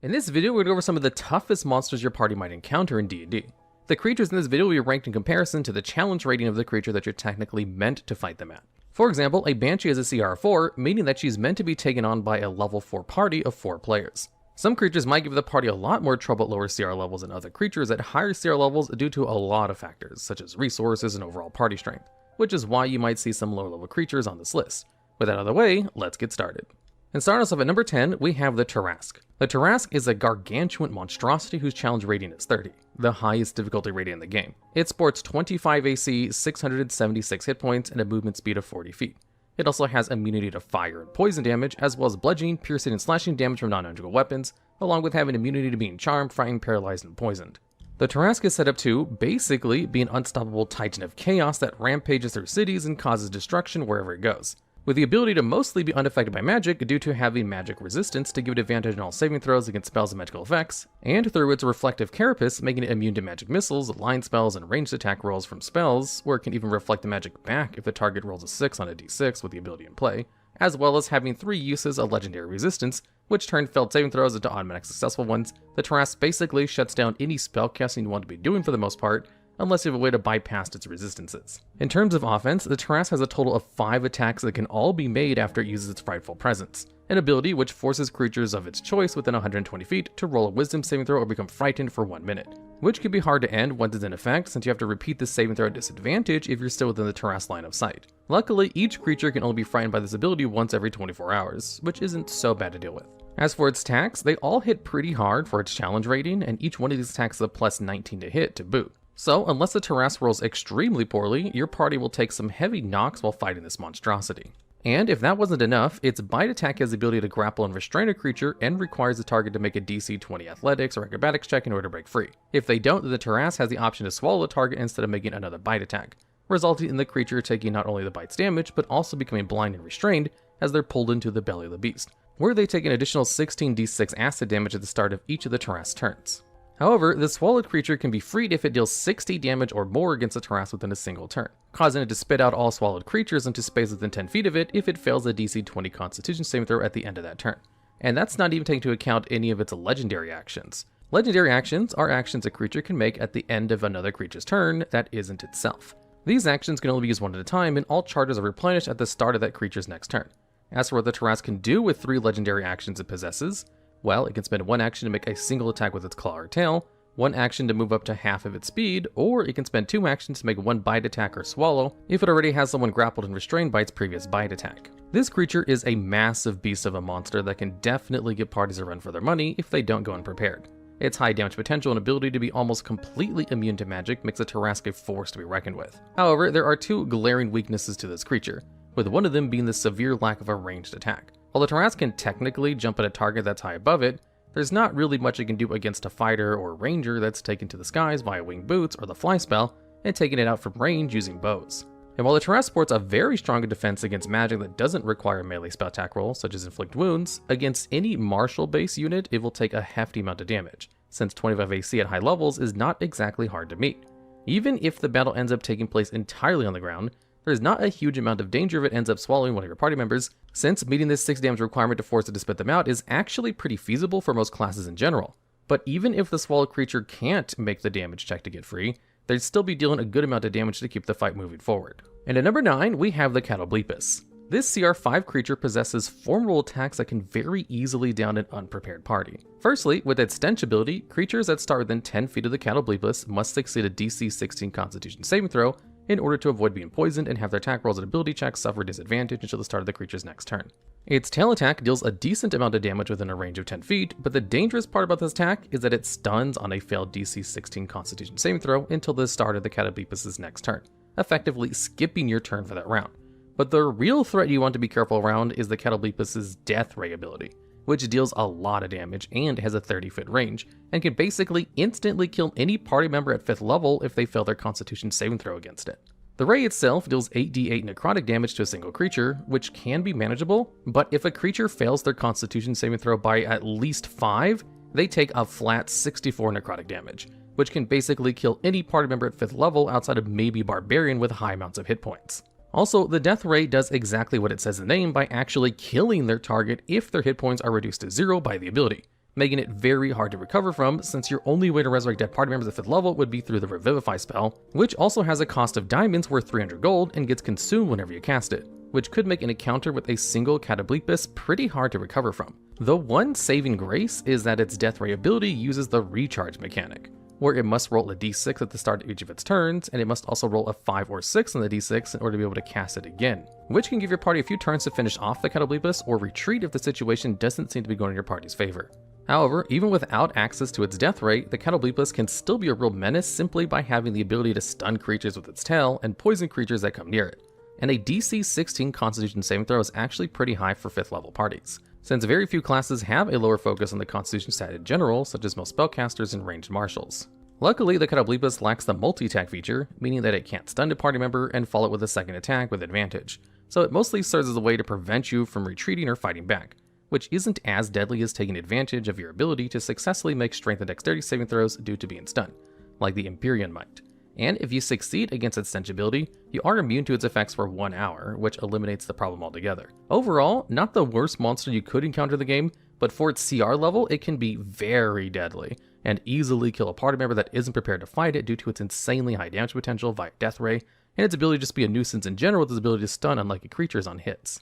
In this video, we're going to go over some of the toughest monsters your party might encounter in D&D. The creatures in this video will be ranked in comparison to the challenge rating of the creature that you're technically meant to fight them at. For example, a Banshee has a CR 4, meaning that she's meant to be taken on by a level 4 party of 4 players. Some creatures might give the party a lot more trouble at lower CR levels than other creatures at higher CR levels due to a lot of factors, such as resources and overall party strength, which is why you might see some lower level creatures on this list. With that out of the way, let's get started. And starting us off at number 10, we have the Tarrasque. The Tarrasque is a gargantuan monstrosity whose challenge rating is 30, the highest difficulty rating in the game. It sports 25 AC, 676 hit points, and a movement speed of 40 feet. It also has immunity to fire and poison damage, as well as bludgeoning, piercing, and slashing damage from non-magical weapons, along with having immunity to being charmed, frightened, paralyzed, and poisoned. The Tarrasque is set up to, basically, be an unstoppable titan of chaos that rampages through cities and causes destruction wherever it goes, with the ability to mostly be unaffected by magic due to having magic resistance to give it advantage in all saving throws against spells and magical effects, and through its reflective carapace making it immune to magic missiles, line spells, and ranged attack rolls from spells, where it can even reflect the magic back if the target rolls a 6 on a d6 with the ability in play, as well as having 3 uses of legendary resistance, which turn failed saving throws into automatic successful ones. The Tarrasque basically shuts down any spellcasting you want to be doing for the most part, unless you have a way to bypass its resistances. In terms of offense, the Tarrasque has a total of 5 attacks that can all be made after it uses its Frightful Presence, an ability which forces creatures of its choice within 120 feet to roll a wisdom saving throw or become frightened for 1 minute, which can be hard to end once it's in effect since you have to repeat the saving throw at disadvantage if you're still within the Tarrasque line of sight. Luckily, each creature can only be frightened by this ability once every 24 hours, which isn't so bad to deal with. As for its attacks, they all hit pretty hard for its challenge rating, and each one of these attacks is a plus 19 to hit to boot. So, unless the Tarrasque rolls extremely poorly, your party will take some heavy knocks while fighting this monstrosity. And if that wasn't enough, its bite attack has the ability to grapple and restrain a creature and requires the target to make a DC 20 athletics or acrobatics check in order to break free. If they don't, then the Tarrasque has the option to swallow the target instead of making another bite attack, resulting in the creature taking not only the bite's damage, but also becoming blind and restrained as they're pulled into the belly of the beast, where they take an additional 16d6 acid damage at the start of each of the Tarrasque turns. However, the swallowed creature can be freed if it deals 60 damage or more against the Tarrasque within a single turn, causing it to spit out all swallowed creatures into space within 10 feet of it if it fails a DC 20 Constitution saving throw at the end of that turn. And that's not even taking into account any of its legendary actions. Legendary actions are actions a creature can make at the end of another creature's turn that isn't itself. These actions can only be used one at a time, and all charges are replenished at the start of that creature's next turn. As for what the Tarrasque can do with 3 legendary actions it possesses, well, it can spend 1 action to make a single attack with its claw or tail, 1 action to move up to half of its speed, or it can spend 2 actions to make 1 bite attack or swallow if it already has someone grappled and restrained by its previous bite attack. This creature is a massive beast of a monster that can definitely give parties a run for their money if they don't go unprepared. Its high damage potential and ability to be almost completely immune to magic makes the Tarrasque a force to be reckoned with. However, there are 2 glaring weaknesses to this creature, with one of them being the severe lack of a ranged attack. While the Tarrasque can technically jump at a target that's high above it, there's not really much it can do against a fighter or ranger that's taken to the skies via winged boots or the fly spell and taking it out from range using bows. And while the Tarrasque sports a very strong defense against magic that doesn't require a melee spell attack roll, such as inflict wounds, against any martial base unit it will take a hefty amount of damage, since 25 AC at high levels is not exactly hard to meet. Even if the battle ends up taking place entirely on the ground, there's not a huge amount of danger if it ends up swallowing one of your party members, since meeting this 6 damage requirement to force it to spit them out is actually pretty feasible for most classes in general. But even if the swallowed creature can't make the damage check to get free, they'd still be dealing a good amount of damage to keep the fight moving forward. And at number 9, we have the Catoblepas. This CR 5 creature possesses formidable attacks that can very easily down an unprepared party. Firstly, with its stench ability, creatures that start within 10 feet of the Catoblepas must succeed a DC 16 Constitution saving throw in order to avoid being poisoned and have their attack rolls and ability checks suffer disadvantage until the start of the creature's next turn. Its tail attack deals a decent amount of damage within a range of 10 feet, but the dangerous part about this attack is that it stuns on a failed DC 16 Constitution saving throw until the start of the Catoblepas' next turn, effectively skipping your turn for that round. But the real threat you want to be careful around is the Catoblepas' Death Ray ability, which deals a lot of damage and has a 30-foot range, and can basically instantly kill any party member at 5th level if they fail their Constitution saving throw against it. The ray itself deals 8d8 necrotic damage to a single creature, which can be manageable, but if a creature fails their Constitution saving throw by at least 5, they take a flat 64 necrotic damage, which can basically kill any party member at 5th level outside of maybe Barbarian with high amounts of hit points. Also, the Death Ray does exactly what it says in the name by actually killing their target if their hit points are reduced to 0 by the ability, making it very hard to recover from, since your only way to resurrect dead party members at 5th level would be through the Revivify spell, which also has a cost of diamonds worth 300 gold and gets consumed whenever you cast it, which could make an encounter with a single Catoblepas pretty hard to recover from. The one saving grace is that its death ray ability uses the recharge mechanic, where it must roll a d6 at the start of each of its turns, and it must also roll a 5 or 6 on the d6 in order to be able to cast it again, which can give your party a few turns to finish off the Catoblepas or retreat if the situation doesn't seem to be going in your party's favor. However, even without access to its death ray, the Catoblepas can still be a real menace simply by having the ability to stun creatures with its tail and poison creatures that come near it. And a DC 16 Constitution saving throw is actually pretty high for 5th level parties, since very few classes have a lower focus on the Constitution stat in general, such as most spellcasters and ranged marshals. Luckily, the Catoblepas lacks the multi-attack feature, meaning that it can't stun a party member and follow it with a second attack with advantage, so it mostly serves as a way to prevent you from retreating or fighting back, which isn't as deadly as taking advantage of your ability to successfully make strength and dexterity saving throws due to being stunned, like the Empyrean might. And if you succeed against its stench ability, you are immune to its effects for 1 hour, which eliminates the problem altogether. Overall, not the worst monster you could encounter in the game, but for its CR level, it can be very deadly, and easily kill a party member that isn't prepared to fight it due to its insanely high damage potential via death ray, and its ability to just be a nuisance in general with its ability to stun unlikely creatures on hits.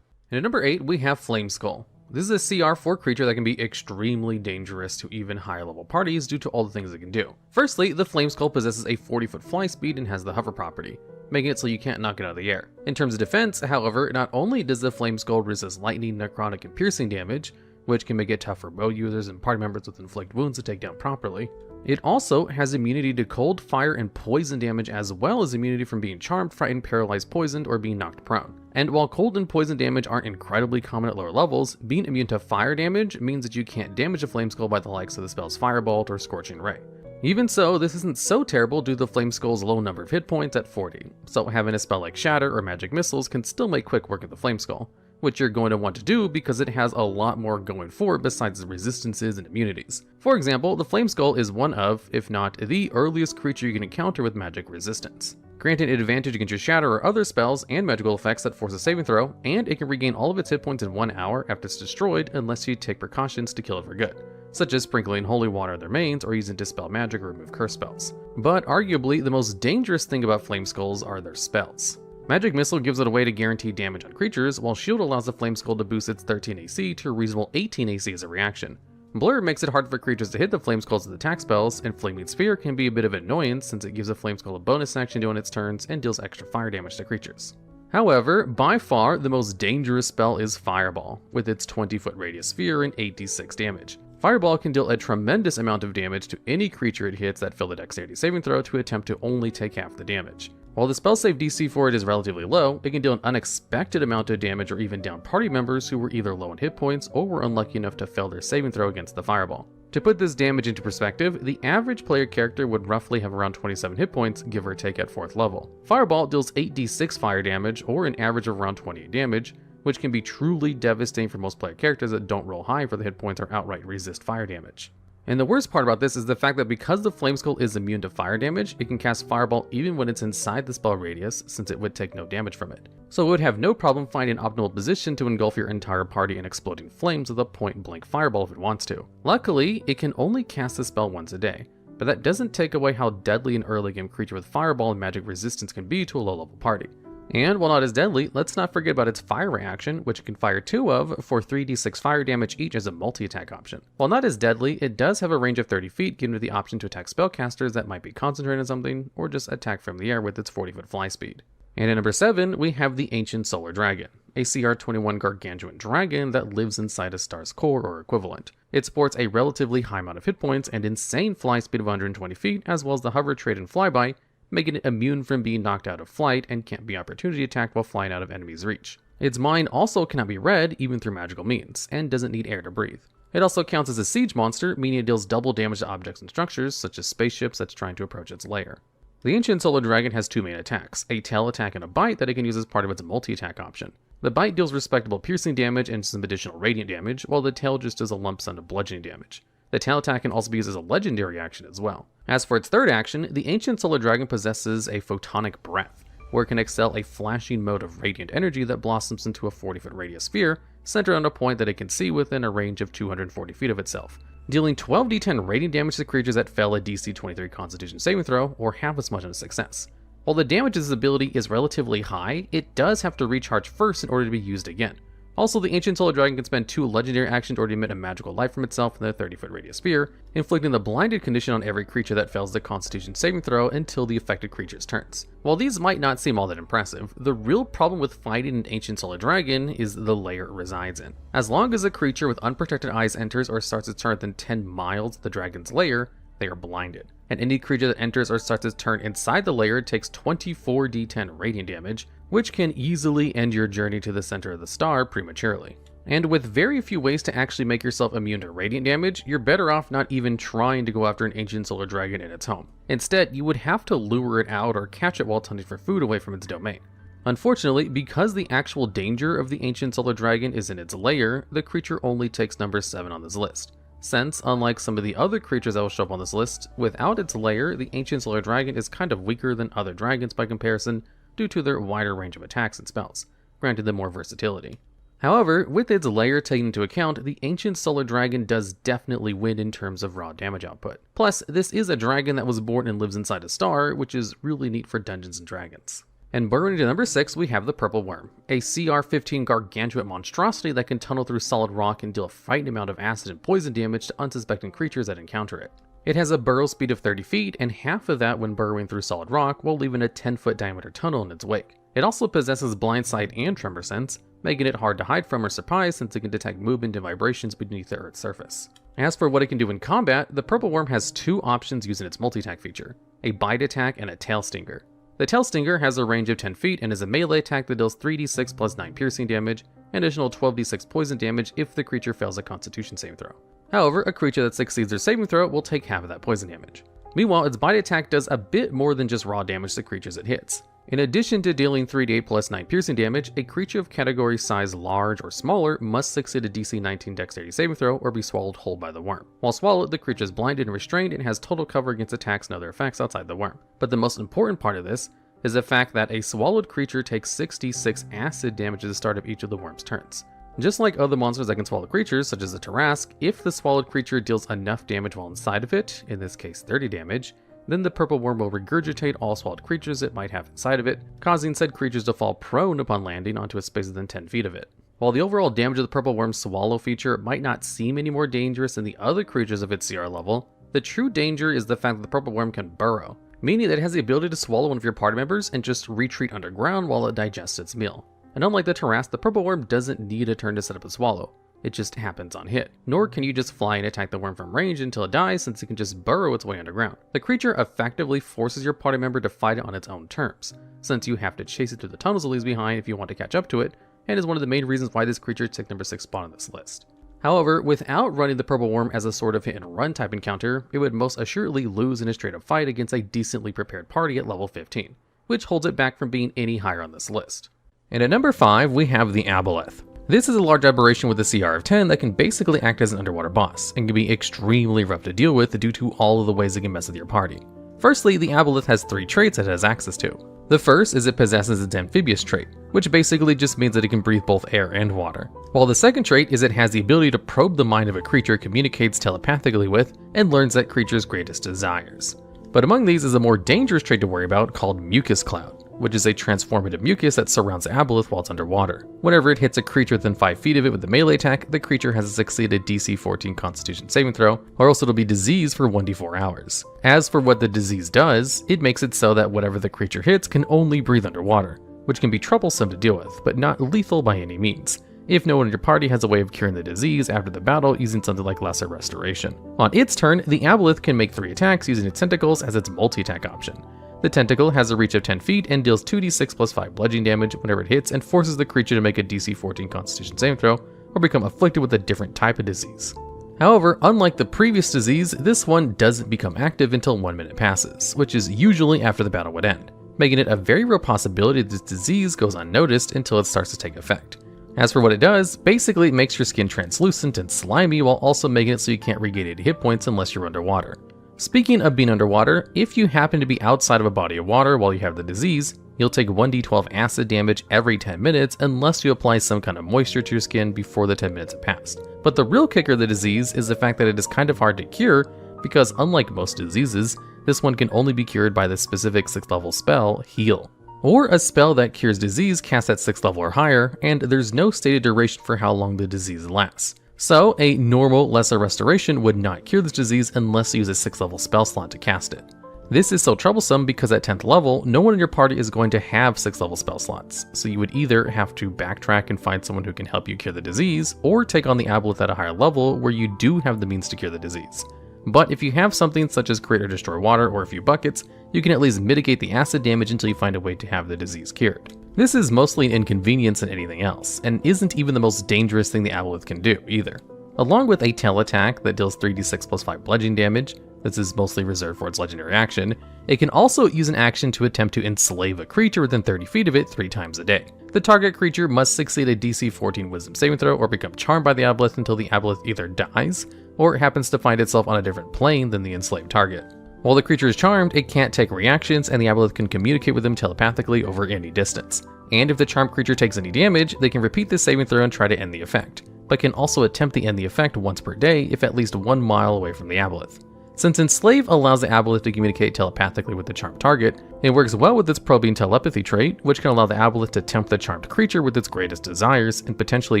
And at number 8, we have Flameskull. This is a CR4 creature that can be extremely dangerous to even higher level parties due to all the things it can do. Firstly, the Flameskull possesses a 40-foot fly speed and has the hover property, making it so you can't knock it out of the air. In terms of defense, however, not only does the Flameskull resist lightning, necrotic, and piercing damage, which can make it tough for bow users and party members with inflict wounds to take down properly, it also has immunity to cold, fire, and poison damage, as well as immunity from being charmed, frightened, paralyzed, poisoned, or being knocked prone. And while cold and poison damage aren't incredibly common at lower levels, being immune to fire damage means that you can't damage a Flameskull by the likes of the spells Firebolt or Scorching Ray. Even so, this isn't so terrible due to the Flameskull's low number of hit points at 40, so having a spell like Shatter or Magic Missiles can still make quick work of the Flameskull, which you're going to want to do because it has a lot more going for it besides the resistances and immunities. For example, the Flameskull is one of, if not the earliest creature you can encounter with magic resistance, granting it advantage against your Shatter or other spells and magical effects that force a saving throw, and it can regain all of its hit points in 1 hour after it's destroyed unless you take precautions to kill it for good, such as sprinkling holy water on their mains or using Dispel Magic or remove curse spells. But arguably, the most dangerous thing about Flameskulls are their spells. Magic Missile gives it a way to guarantee damage on creatures, while Shield allows the Flameskull to boost its 13 AC to a reasonable 18 AC as a reaction. Blur makes it hard for creatures to hit the Flameskulls with attack spells, and Flaming Sphere can be a bit of an annoyance since it gives the Flameskull a bonus action on its turns and deals extra fire damage to creatures. However, by far, the most dangerous spell is Fireball, with its 20-foot radius sphere and 8d6 damage. Fireball can deal a tremendous amount of damage to any creature it hits that fail the dexterity saving throw to attempt to only take half the damage. While the spell save DC for it is relatively low, it can deal an unexpected amount of damage or even down party members who were either low on hit points or were unlucky enough to fail their saving throw against the Fireball. To put this damage into perspective, the average player character would roughly have around 27 hit points, give or take at 4th level. Fireball deals 8d6 fire damage, or an average of around 28 damage, which can be truly devastating for most player characters that don't roll high for the hit points or outright resist fire damage. And the worst part about this is the fact that because the Flameskull is immune to fire damage, it can cast Fireball even when it's inside the spell radius, since it would take no damage from it. So it would have no problem finding an optimal position to engulf your entire party in exploding flames with a point-blank Fireball if it wants to. Luckily, it can only cast the spell once a day, but that doesn't take away how deadly an early game creature with Fireball and magic resistance can be to a low-level party. And while not as deadly, let's not forget about its fire reaction, which it can fire 2 of for 3d6 fire damage each as a multi-attack option. While not as deadly, it does have a range of 30 feet, giving it the option to attack spellcasters that might be concentrated on something, or just attack from the air with its 40-foot fly speed. And at number 7, we have the Ancient Solar Dragon, a CR21 gargantuan dragon that lives inside a star's core or equivalent. It sports a relatively high amount of hit points and insane fly speed of 120 feet, as well as the hover trait and flyby, making it immune from being knocked out of flight and can't be opportunity attacked while flying out of enemies' reach. Its mind also cannot be read even through magical means, and doesn't need air to breathe. It also counts as a siege monster, meaning it deals double damage to objects and structures, such as spaceships that's trying to approach its lair. The Ancient Solar Dragon has 2 main attacks, a tail attack and a bite that it can use as part of its multi-attack option. The bite deals respectable piercing damage and some additional radiant damage, while the tail just does a lump sum of bludgeoning damage. The tail attack can also be used as a legendary action as well. As for its third action, the Ancient Solar Dragon possesses a Photonic Breath, where it can excel a flashing mode of radiant energy that blossoms into a 40-foot radius sphere, centered on a point that it can see within a range of 240 feet of itself, dealing 12d10 radiant damage to creatures that fail a DC 23 Constitution saving throw or have as much of a success. While the damage of this ability is relatively high, it does have to recharge first in order to be used again. Also, the Ancient Solar Dragon can spend 2 legendary actions to emit a magical light from itself in the 30-foot radius sphere, inflicting the blinded condition on every creature that fails the Constitution saving throw until the affected creature's turns. While these might not seem all that impressive, the real problem with fighting an Ancient Solar Dragon is the layer it resides in. As long as a creature with unprotected eyes enters or starts its turn within 10 miles of the dragon's lair, they are blinded. And any creature that enters or starts its turn inside the lair takes 24d10 radiant damage, which can easily end your journey to the center of the star prematurely. And with very few ways to actually make yourself immune to radiant damage, you're better off not even trying to go after an Ancient Solar Dragon in its home. Instead, you would have to lure it out or catch it while it's hunting for food away from its domain. Unfortunately, because the actual danger of the Ancient Solar Dragon is in its lair, the creature only takes number 7 on this list. Since, unlike some of the other creatures that will show up on this list, without its lair, the Ancient Solar Dragon is kind of weaker than other dragons by comparison due to their wider range of attacks and spells, granting them more versatility. However, with its lair taken into account, the Ancient Solar Dragon does definitely win in terms of raw damage output. Plus, this is a dragon that was born and lives inside a star, which is really neat for Dungeons and Dragons. And burrowing into number 6, we have the Purple Worm, a CR-15 gargantuan monstrosity that can tunnel through solid rock and deal a frightening amount of acid and poison damage to unsuspecting creatures that encounter it. It has a burrow speed of 30 feet, and half of that when burrowing through solid rock while leaving a 10-foot diameter tunnel in its wake. It also possesses blind sight and tremor sense, making it hard to hide from or surprise since it can detect movement and vibrations beneath the Earth's surface. As for what it can do in combat, the Purple Worm has 2 options using its multi-attack feature, a bite attack and a tail stinger. The Tail Stinger has a range of 10 feet and is a melee attack that deals 3d6 plus 9 piercing damage, and additional 12d6 poison damage if the creature fails a Constitution saving throw. However, a creature that succeeds their saving throw will take half of that poison damage. Meanwhile, its bite attack does a bit more than just raw damage to creatures it hits. In addition to dealing 3d8 plus 9 piercing damage, a creature of category size large or smaller must succeed a DC 19 dexterity saving throw or be swallowed whole by the worm. While swallowed, the creature is blinded and restrained and has total cover against attacks and other effects outside the worm. But the most important part of this is the fact that a swallowed creature takes 66 acid damage at the start of each of the worm's turns. Just like other monsters that can swallow creatures, such as the Tarrasque, if the swallowed creature deals enough damage while inside of it, in this case 30 damage, then the Purple Worm will regurgitate all swallowed creatures it might have inside of it, causing said creatures to fall prone upon landing onto a space within 10 feet of it. While the overall damage of the Purple Worm's swallow feature might not seem any more dangerous than the other creatures of its CR level, the true danger is the fact that the Purple Worm can burrow, meaning that it has the ability to swallow one of your party members and just retreat underground while it digests its meal. And unlike the Tarrasque, the Purple Worm doesn't need a turn to set up a swallow. It just happens on hit. Nor can you just fly and attack the worm from range until it dies, since it can just burrow its way underground. The creature effectively forces your party member to fight it on its own terms, since you have to chase it through the tunnels it leaves behind if you want to catch up to it, and is one of the main reasons why this creature took number 6 spot on this list. However, without running the Purple Worm as a sort of hit and run type encounter, it would most assuredly lose in a straight up fight against a decently prepared party at level 15, which holds it back from being any higher on this list. And at number 5, we have the Aboleth. This is a large aberration with a CR of 10 that can basically act as an underwater boss, and can be extremely rough to deal with due to all of the ways it can mess with your party. Firstly, the Aboleth has 3 traits it has access to. The first is it possesses its amphibious trait, which basically just means that it can breathe both air and water. While the second trait is it has the ability to probe the mind of a creature it communicates telepathically with, and learns that creature's greatest desires. But among these is a more dangerous trait to worry about called Mucus Cloud, which is a transformative mucus that surrounds Aboleth while it's underwater. Whenever it hits a creature within 5 feet of it with a melee attack, the creature has to succeed a DC 14 Constitution saving throw, or else it'll be diseased for 1d4 hours. As for what the disease does, it makes it so that whatever the creature hits can only breathe underwater, which can be troublesome to deal with, but not lethal by any means, if no one in your party has a way of curing the disease after the battle using something like Lesser Restoration. On its turn, the Aboleth can make 3 attacks using its tentacles as its multi-attack option. The tentacle has a reach of 10 feet and deals 2d6 plus 5 bludgeoning damage whenever it hits, and forces the creature to make a DC 14 Constitution saving throw or become afflicted with a different type of disease. However, unlike the previous disease, this one doesn't become active until 1 minute passes, which is usually after the battle would end, making it a very real possibility that this disease goes unnoticed until it starts to take effect. As for what it does, basically it makes your skin translucent and slimy while also making it so you can't regain any hit points unless you're underwater. Speaking of being underwater, if you happen to be outside of a body of water while you have the disease, you'll take 1d12 acid damage every 10 minutes unless you apply some kind of moisture to your skin before the 10 minutes have passed. But the real kicker of the disease is the fact that it is kind of hard to cure because unlike most diseases, this one can only be cured by the specific 6th level spell, Heal. Or a spell that cures disease cast at 6th level or higher, and there's no stated duration for how long the disease lasts. So a normal lesser restoration would not cure this disease unless you use a 6th level spell slot to cast it. This is so troublesome because at 10th level, no one in your party is going to have 6th level spell slots, so you would either have to backtrack and find someone who can help you cure the disease, or take on the Aboleth at a higher level where you do have the means to cure the disease. But if you have something such as Create or Destroy Water or a few buckets, you can at least mitigate the acid damage until you find a way to have the disease cured. This is mostly an inconvenience than anything else, and isn't even the most dangerous thing the Aboleth can do either. Along with a tail attack that deals 3d6 plus 5 bludgeoning damage, this is mostly reserved for its legendary action, it can also use an action to attempt to enslave a creature within 30 feet of it 3 times a day. The target creature must succeed a DC 14 wisdom saving throw or become charmed by the Aboleth until the Aboleth either dies, or happens to find itself on a different plane than the enslaved target. While the creature is charmed, it can't take reactions, and the Aboleth can communicate with them telepathically over any distance. And if the charmed creature takes any damage, they can repeat this saving throw and try to end the effect, but can also attempt to end the effect once per day if at least 1 mile away from the Aboleth. Since Enslave allows the Aboleth to communicate telepathically with the charmed target, it works well with its probing telepathy trait, which can allow the Aboleth to tempt the charmed creature with its greatest desires and potentially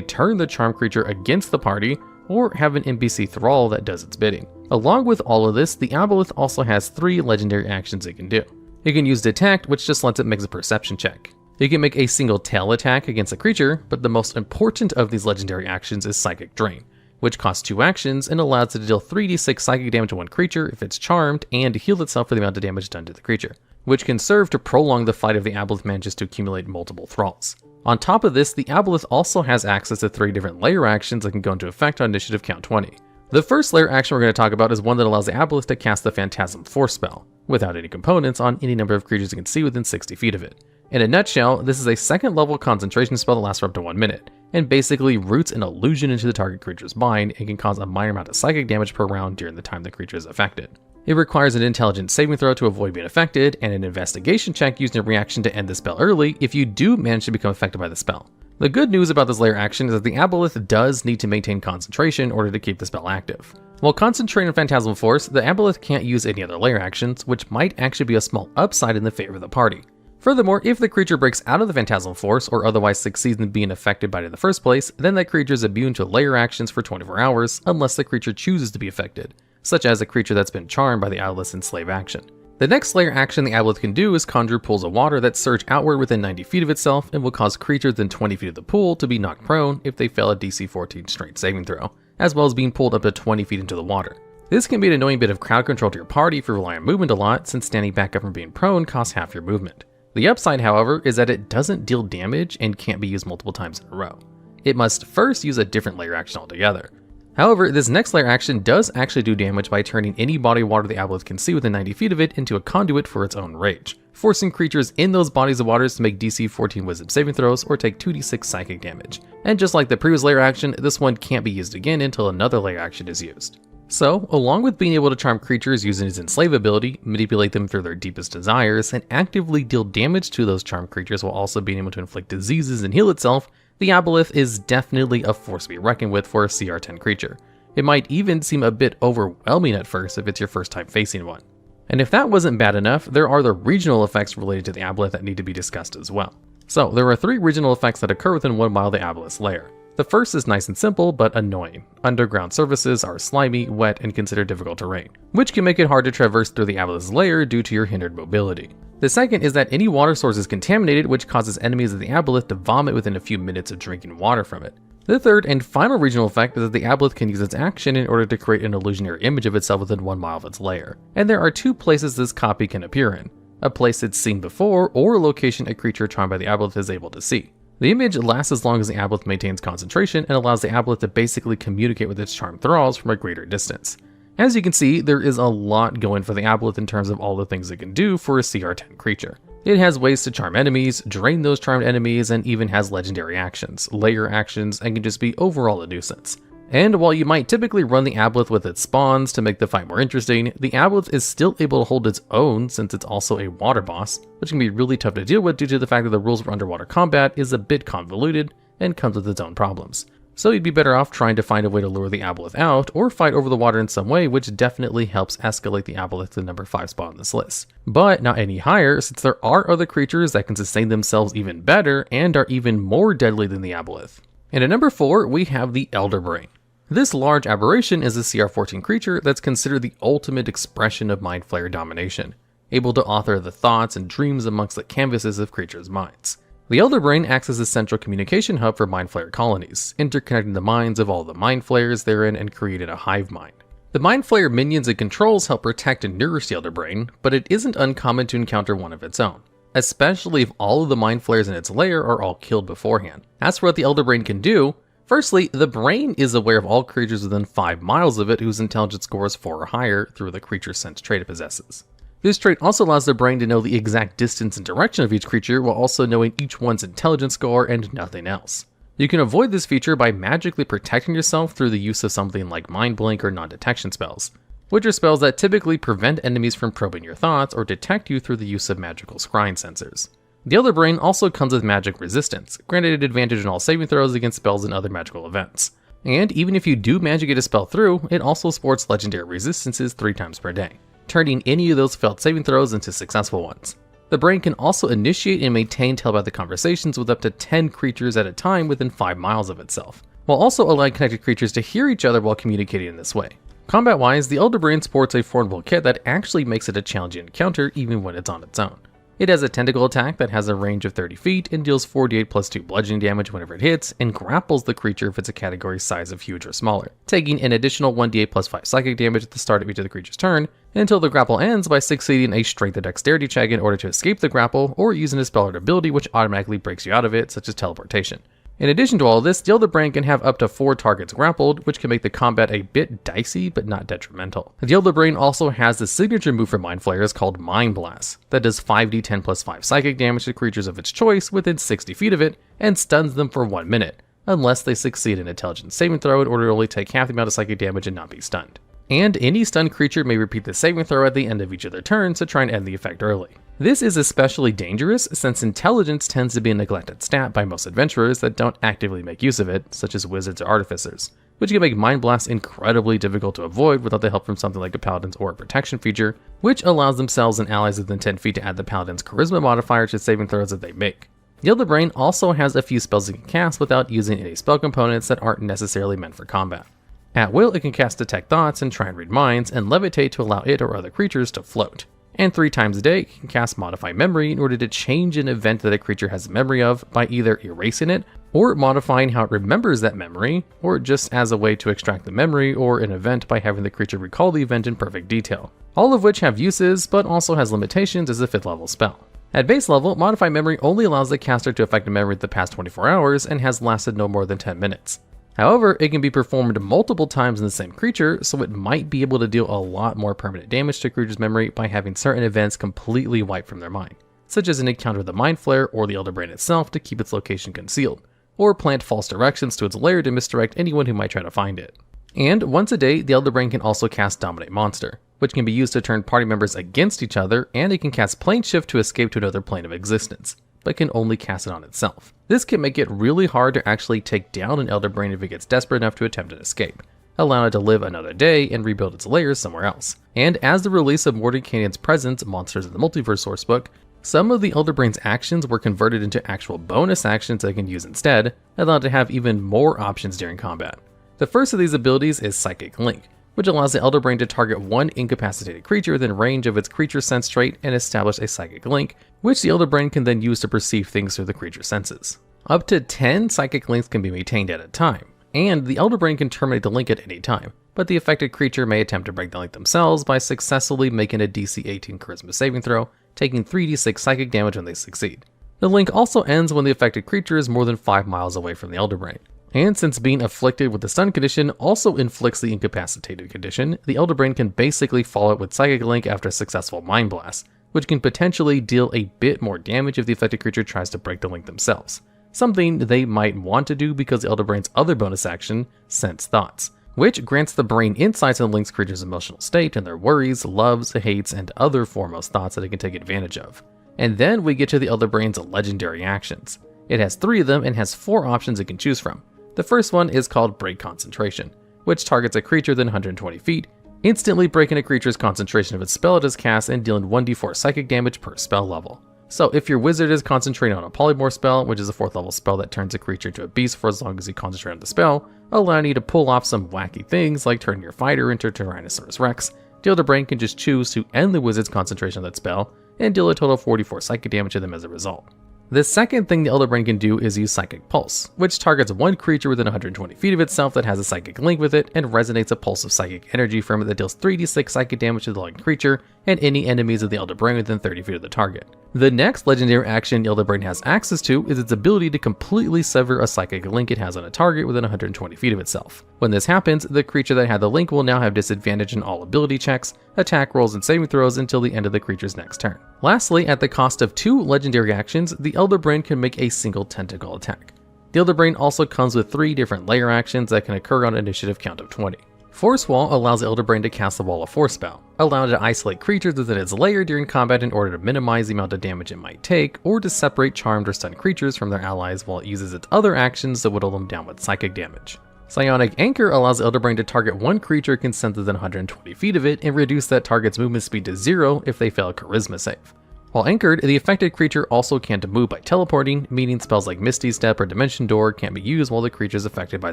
turn the charmed creature against the party, or have an NPC thrall that does its bidding. Along with all of this, the Aboleth also has 3 legendary actions it can do. It can use Detect, which just lets it make a perception check. It can make a single tail attack against a creature, but the most important of these legendary actions is Psychic Drain, which costs 2 actions and allows it to deal 3d6 psychic damage to one creature if it's charmed, and heal itself for the amount of damage done to the creature, which can serve to prolong the fight if the Aboleth manages to accumulate multiple thralls. On top of this, the Aboleth also has access to 3 different layer actions that can go into effect on initiative count 20. The first layer action we're going to talk about is one that allows the Aboleth to cast the Phantasm Force spell, without any components, on any number of creatures it can see within 60 feet of it. In a nutshell, this is a 2nd level concentration spell that lasts for up to 1 minute, and basically roots an illusion into the target creature's mind and can cause a minor amount of psychic damage per round during the time the creature is affected. It requires an intelligence saving throw to avoid being affected, and an investigation check using a reaction to end the spell early if you do manage to become affected by the spell. The good news about this layer action is that the Aboleth does need to maintain concentration in order to keep the spell active. While concentrating on Phantasmal Force, the Aboleth can't use any other layer actions, which might actually be a small upside in the favor of the party. Furthermore, if the creature breaks out of the Phantasmal Force or otherwise succeeds in being affected by it in the first place, then that creature is immune to layer actions for 24 hours unless the creature chooses to be affected, such as a creature that's been charmed by the Aboleth's Enslave action. The next layer action the Aboleth can do is conjure pools of water that surge outward within 90 feet of itself and will cause creatures within 20 feet of the pool to be knocked prone if they fail a DC 14 strength saving throw, as well as being pulled up to 20 feet into the water. This can be an annoying bit of crowd control to your party if you rely on movement a lot, since standing back up from being prone costs half your movement. The upside, however, is that it doesn't deal damage and can't be used multiple times in a row. It must first use a different layer action altogether. However, this next layer action does actually do damage by turning any body of water the Aboleth can see within 90 feet of it into a conduit for its own rage, forcing creatures in those bodies of waters to make DC 14 wisdom saving throws or take 2d6 psychic damage. And just like the previous layer action, this one can't be used again until another layer action is used. So, along with being able to charm creatures using his Enslave ability, manipulate them through their deepest desires, and actively deal damage to those charmed creatures while also being able to inflict diseases and heal itself, the Aboleth is definitely a force to be reckoned with for a CR10 creature. It might even seem a bit overwhelming at first if it's your first time facing one. And if that wasn't bad enough, there are the regional effects related to the Aboleth that need to be discussed as well. So, there are 3 regional effects that occur within 1 mile of the Aboleth's lair. The first is nice and simple, but annoying. Underground surfaces are slimy, wet, and considered difficult terrain, which can make it hard to traverse through the Aboleth's lair due to your hindered mobility. The second is that any water source is contaminated, which causes enemies of the Aboleth to vomit within a few minutes of drinking water from it. The third and final regional effect is that the Aboleth can use its action in order to create an illusionary image of itself within 1 mile of its lair. And there are 2 places this copy can appear in: a place it's seen before, or a location a creature charmed by the Aboleth is able to see. The image lasts as long as the Aboleth maintains concentration and allows the Aboleth to basically communicate with its charmed thralls from a greater distance. As you can see, there is a lot going for the Aboleth in terms of all the things it can do for a CR10 creature. It has ways to charm enemies, drain those charmed enemies, and even has legendary actions, layer actions, and can just be overall a nuisance. And while you might typically run the Aboleth with its spawns to make the fight more interesting, the Aboleth is still able to hold its own since it's also a water boss, which can be really tough to deal with due to the fact that the rules for underwater combat is a bit convoluted and comes with its own problems. So you'd be better off trying to find a way to lure the Aboleth out, or fight over the water in some way, which definitely helps escalate the Aboleth to number 5 spot on this list. But not any higher, since there are other creatures that can sustain themselves even better and are even more deadly than the Aboleth. And at number 4, we have the Elder Brain. This large aberration is a CR14 creature that's considered the ultimate expression of Mind Flayer domination, able to author the thoughts and dreams amongst the canvases of creatures' minds. The Elder Brain acts as a central communication hub for Mind Flayer colonies, interconnecting the minds of all the Mind Flayers therein and creating a hive mind. The Mind Flayer minions it controls help protect and nourish the Elder Brain, but it isn't uncommon to encounter one of its own, especially if all of the Mind Flayers in its lair are all killed beforehand. As for what the Elder Brain can do, firstly, the brain is aware of all creatures within 5 miles of it whose intelligence score is 4 or higher through the creature sense trait it possesses. This trait also allows the brain to know the exact distance and direction of each creature while also knowing each one's intelligence score and nothing else. You can avoid this feature by magically protecting yourself through the use of something like Mind Blink or non-detection spells, which are spells that typically prevent enemies from probing your thoughts or detect you through the use of magical scrying sensors. The Elder Brain also comes with magic resistance, granted an advantage in all saving throws against spells and other magical events. And even if you do manage to get a spell through, it also sports legendary resistances 3 times per day, turning any of those failed saving throws into successful ones. The brain can also initiate and maintain telepathic conversations with up to 10 creatures at a time within 5 miles of itself, while also allowing connected creatures to hear each other while communicating in this way. Combat-wise, the Elder Brain sports a formidable kit that actually makes it a challenging encounter even when it's on its own. It has a tentacle attack that has a range of 30 feet and deals 4d8 plus 2 bludgeoning damage whenever it hits, and grapples the creature if it's a category size of huge or smaller, taking an additional 1d8 plus 5 psychic damage at the start of each of the creature's turn, until the grapple ends by succeeding a strength or dexterity check in order to escape the grapple, or using a spell or ability which automatically breaks you out of it, such as teleportation. In addition to all of this, the Elder Brain can have up to 4 targets grappled, which can make the combat a bit dicey but not detrimental. The Elder Brain also has the signature move for Mind Flayers called Mind Blast, that does 5d10 plus 5 psychic damage to creatures of its choice within 60 feet of it, and stuns them for 1 minute, unless they succeed an intelligence saving throw in order to only take half the amount of psychic damage and not be stunned. And any stunned creature may repeat the saving throw at the end of each of their turns to try and end the effect early. This is especially dangerous since intelligence tends to be a neglected stat by most adventurers that don't actively make use of it, such as wizards or artificers, which can make Mind Blast incredibly difficult to avoid without the help from something like a paladin's aura protection feature, which allows themselves and allies within 10 feet to add the paladin's charisma modifier to saving throws that they make. The Elder Brain also has a few spells it can cast without using any spell components that aren't necessarily meant for combat. At will, it can cast Detect Thoughts and Try and Read Minds, and Levitate to allow it or other creatures to float. And 3 times a day, it can cast Modify Memory in order to change an event that a creature has a memory of by either erasing it, or modifying how it remembers that memory, or just as a way to extract the memory or an event by having the creature recall the event in perfect detail. All of which have uses, but also has limitations as a 5th level spell. At base level, Modify Memory only allows the caster to affect a memory of the past 24 hours and has lasted no more than 10 minutes. However, it can be performed multiple times in the same creature, so it might be able to deal a lot more permanent damage to a creature's memory by having certain events completely wiped from their mind, such as an encounter with the Mind Flayer or the Elder Brain itself to keep its location concealed, or plant false directions to its lair to misdirect anyone who might try to find it. And once a day, the Elder Brain can also cast Dominate Monster, which can be used to turn party members against each other, and it can cast Plane Shift to escape to another plane of existence, but can only cast it on itself. This can make it really hard to actually take down an Elder Brain if it gets desperate enough to attempt an escape, allowing it to live another day and rebuild its layers somewhere else. And as the release of Mordecaian's Presence, Monsters in the Multiverse sourcebook, some of the Elder Brain's actions were converted into actual bonus actions that it can use instead, allowing it to have even more options during combat. The first of these abilities is Psychic Link, which allows the Elder Brain to target one incapacitated creature within range of its creature sense trait and establish a psychic link, which the Elder Brain can then use to perceive things through the creature's senses. Up to 10 psychic links can be maintained at a time, and the Elder Brain can terminate the link at any time, but the affected creature may attempt to break the link themselves by successfully making a DC 18 charisma saving throw, taking 3d6 psychic damage when they succeed. The link also ends when the affected creature is more than 5 miles away from the Elder Brain. And since being afflicted with the stun condition also inflicts the incapacitated condition, the Elder Brain can basically follow it with Psychic Link after a successful Mind Blast, which can potentially deal a bit more damage if the affected creature tries to break the link themselves, something they might want to do because the Elder Brain's other bonus action, Sense Thoughts, which grants the brain insights on Link's creature's emotional state and their worries, loves, hates, and other foremost thoughts that it can take advantage of. And then we get to the Elder Brain's legendary actions. It has 3 of them and has 4 options it can choose from. The first one is called Break Concentration, which targets a creature within 120 feet, instantly breaking a creature's concentration of its spell it has cast and dealing 1d4 psychic damage per spell level. So if your wizard is concentrating on a polymorph spell, which is a 4th level spell that turns a creature into a beast for as long as you concentrate on the spell, allowing you to pull off some wacky things like turning your fighter into Tyrannosaurus Rex, the Elder Brain can just choose to end the wizard's concentration on that spell and deal a total of 44 psychic damage to them as a result. The second thing the Elder Brain can do is use Psychic Pulse, which targets one creature within 120 feet of itself that has a psychic link with it and resonates a pulse of psychic energy from it that deals 3d6 psychic damage to the linked creature and any enemies of the Elder Brain within 30 feet of the target. The next legendary action the Elder Brain has access to is its ability to completely sever a psychic link it has on a target within 120 feet of itself. When this happens, the creature that had the link will now have disadvantage in all ability checks, attack rolls, and saving throws until the end of the creature's next turn. Lastly, at the cost of 2 legendary actions, the Elder Brain can make a single tentacle attack. The Elder Brain also comes with 3 different layer actions that can occur on an initiative count of 20. Force Wall allows the Elder Brain to cast the Wall of Force spell, allowing it to isolate creatures within its lair during combat in order to minimize the amount of damage it might take, or to separate charmed or stunned creatures from their allies while it uses its other actions to whittle them down with psychic damage. Psionic Anchor allows the Elder Brain to target one creature it can sense within 120 feet of it and reduce that target's movement speed to 0 if they fail a charisma save. While anchored, the affected creature also can't move by teleporting, meaning spells like Misty Step or Dimension Door can't be used while the creature is affected by